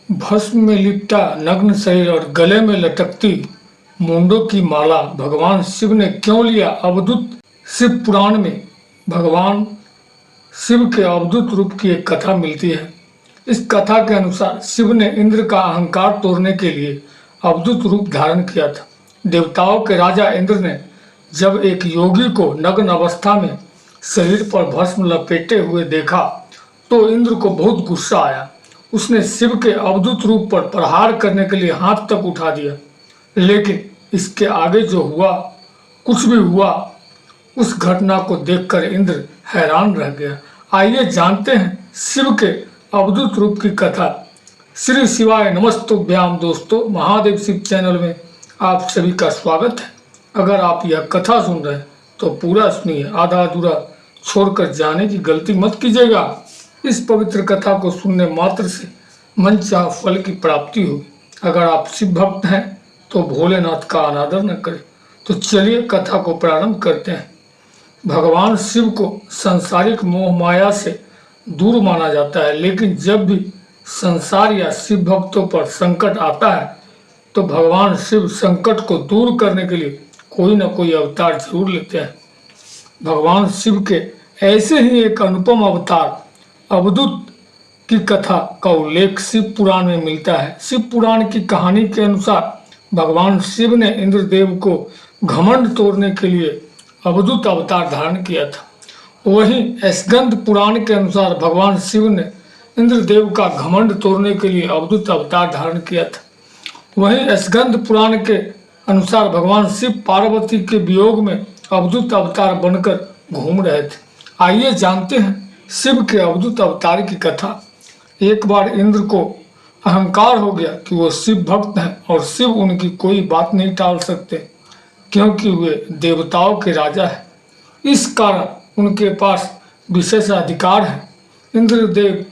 भस्म में लिपटा नग्न शरीर और गले में लटकती मुंडों की माला भगवान शिव ने क्यों लिया? अवधूत शिव पुराण में भगवान शिव के अवधूत रूप की एक कथा मिलती है। इस कथा के अनुसार शिव ने इंद्र का अहंकार तोड़ने के लिए अवधूत रूप धारण किया था। देवताओं के राजा इंद्र ने जब एक योगी को नग्न अवस्था में शरीर पर भस्म लपेटे हुए देखा तो इंद्र को बहुत गुस्सा आया। उसने शिव के अवधूत रूप पर प्रहार करने के लिए हाथ तक उठा दिया, लेकिन इसके आगे जो हुआ कुछ भी हुआ, उस घटना को देखकर इंद्र हैरान रह गया। आइए जानते हैं शिव के अवधूत रूप की कथा। श्री शिवाय नमस्तुभ्याम। दोस्तों, महादेव शिव चैनल में आप सभी का स्वागत है। अगर आप यह कथा सुन रहे हैं तो पूरा सुनिए, आधा अधूरा छोड़कर जाने की गलती मत कीजिएगा। इस पवित्र कथा को सुनने मात्र से मनचाहा फल की प्राप्ति होगी। अगर आप शिव भक्त हैं तो भोलेनाथ का अनादर न करें। तो चलिए कथा को प्रारंभ करते हैं। भगवान शिव को सांसारिक मोह माया से दूर माना जाता है, लेकिन जब भी संसार या शिव भक्तों पर संकट आता है तो भगवान शिव संकट को दूर करने के लिए कोई न कोई अवतार जरूर लेते हैं। भगवान शिव के ऐसे ही एक अनुपम अवतार अवधूत की कथा का उल्लेख शिव पुराण में मिलता है। शिव पुराण की कहानी के अनुसार भगवान शिव ने इंद्रदेव को घमंड तोड़ने के लिए अवधूत अवतार धारण किया था। वहीं स्कंद पुराण के अनुसार भगवान शिव ने इंद्रदेव का घमंड तोड़ने के लिए अवधूत अवतार धारण किया था। वहीं स्कंद पुराण के अनुसार भगवान शिव पार्वती के वियोग में अवधूत अवतार बनकर घूम रहे थे। आइए जानते हैं शिव के अवधूत अवतार की कथा। एक बार इंद्र को अहंकार हो गया कि वो शिव भक्त हैं और शिव उनकी कोई बात नहीं टाल सकते, क्योंकि वे देवताओं के राजा हैं। इस कारण उनके पास विशेष अधिकार है। इंद्रदेव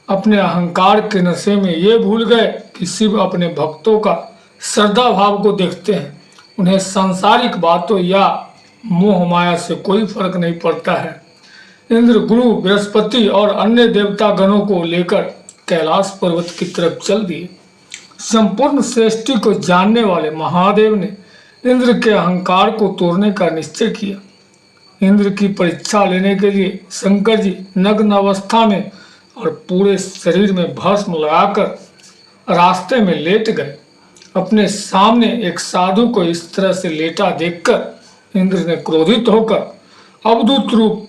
अपने अहंकार के नशे में ये भूल गए कि शिव अपने भक्तों का श्रद्धा भाव को देखते हैं। उन्हें सांसारिक बातों या मोह माया से कोई फर्क नहीं पड़ता है। इंद्र गुरु बृहस्पति और अन्य देवता गणों को लेकर कैलाश पर्वत की तरफ चल दिए। संपूर्ण सृष्टि को जानने वाले महादेव ने इंद्र के अहंकार को तोड़ने का निश्चय किया। इंद्र की परीक्षा लेने के लिए शंकर जी नग्न अवस्था में और पूरे शरीर में भस्म लगाकर रास्ते में लेट गए। अपने सामने एक साधु को इस तरह से लेटा देखकर इंद्र ने क्रोधित होकर अवधूत रूप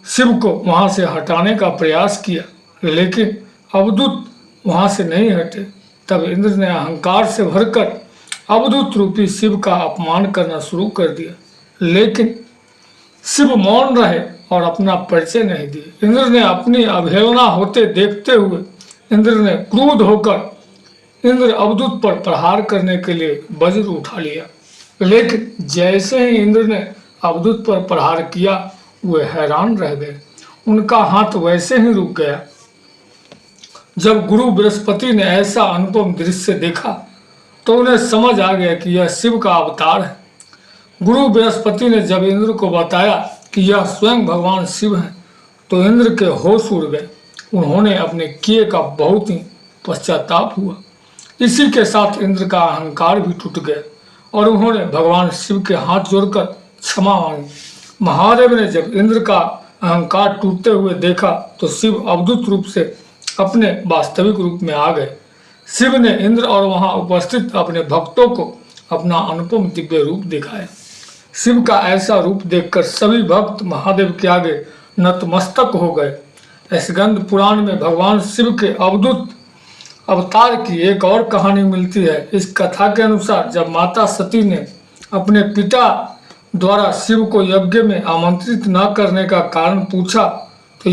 शिव को वहां से हटाने का प्रयास किया, लेकिन अवधूत वहां से नहीं हटे। तब इंद्र ने अहंकार से भरकर अवधूत रूपी शिव का अपमान करना शुरू कर दिया, लेकिन शिव मौन रहे और अपना परिचय नहीं दिए। इंद्र ने अपनी अवहेलना होते देखते हुए इंद्र ने क्रुद्ध होकर इंद्र अवधूत पर प्रहार करने के लिए वज्र उठा लिया, लेकिन जैसे ही इंद्र ने अवधूत पर प्रहार किया वे हैरान रह गए। उनका हाथ वैसे ही रुक गया। जब गुरु बृहस्पति ने ऐसा अनुपम दृश्य देखा तो उन्हें समझ आ गया कि यह शिव का अवतार है। गुरु बृहस्पति ने जब इंद्र को बताया कि यह स्वयं भगवान शिव हैं तो इंद्र के होश उड़ गए। उन्होंने अपने किए का बहुत ही पश्चाताप हुआ। इसी के साथ इंद्र का अहंकार भी टूट गया और उन्होंने भगवान शिव के हाथ जोड़कर क्षमा मांगी। महादेव ने जब इंद्र का अहंकार टूटते हुए देखा तो शिव अवधूत रूप से अपने वास्तविक रूप में आ गए। शिव ने इंद्र और वहां उपस्थित अपने भक्तों को अपना अनुपम दिव्य रूप दिखाया। शिव का ऐसा रूप देखकर सभी भक्त महादेव के आगे नतमस्तक हो गए। स्कंद पुराण में भगवान शिव के अवधूत अवतार की एक और कहानी मिलती है। इस कथा के अनुसार जब माता सती ने अपने पिता द्वारा शिव को यज्ञ में आमंत्रित न करने का कारण पूछा तो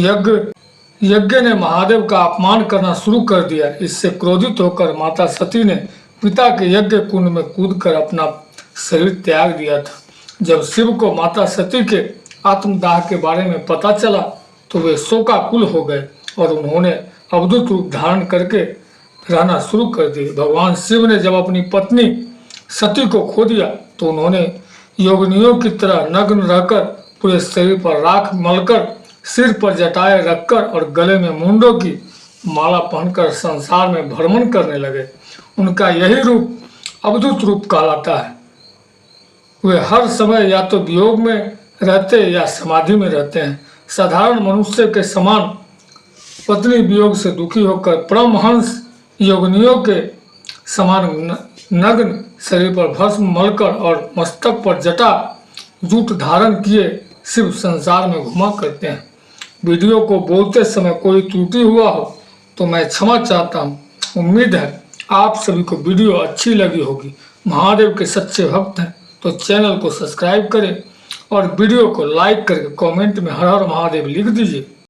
यज्ञ ने महादेव का अपमान करना शुरू कर दिया। इससे क्रोधित होकर माता सती ने पिता के यज्ञ कुंड में कूदकर अपना शरीर त्याग दिया था। जब शिव को माता सती के आत्मदाह के बारे में पता चला तो वे शोकाकुल हो गए और उन्होंने अवधूत रूप धारण करके रहना शुरू कर दिए। भगवान शिव ने जब अपनी पत्नी सती को खो दिया तो उन्होंने योगिनियों की तरह नग्न रहकर पूरे शरीर पर राख मलकर सिर पर जटाएं रखकर और गले में मुंडों की माला पहनकर संसार में भ्रमण करने लगे। उनका यही रूप अवधूत रूप कहलाता है। वे हर समय या तो वियोग में रहते या समाधि में रहते हैं। साधारण मनुष्य के समान पत्नी वियोग से दुखी होकर परमहंस योगिनियों के समान नग्न शरीर पर भस्म मलकर और मस्तक पर जटा जूट धारण किए शिव संसार में घुमा करते हैं। वीडियो को बोलते समय कोई त्रुटि हुआ हो तो मैं क्षमा चाहता हूँ। उम्मीद है आप सभी को वीडियो अच्छी लगी होगी। महादेव के सच्चे भक्त हैं तो चैनल को सब्सक्राइब करें और वीडियो को लाइक करके कमेंट में हर हर महादेव लिख दीजिए।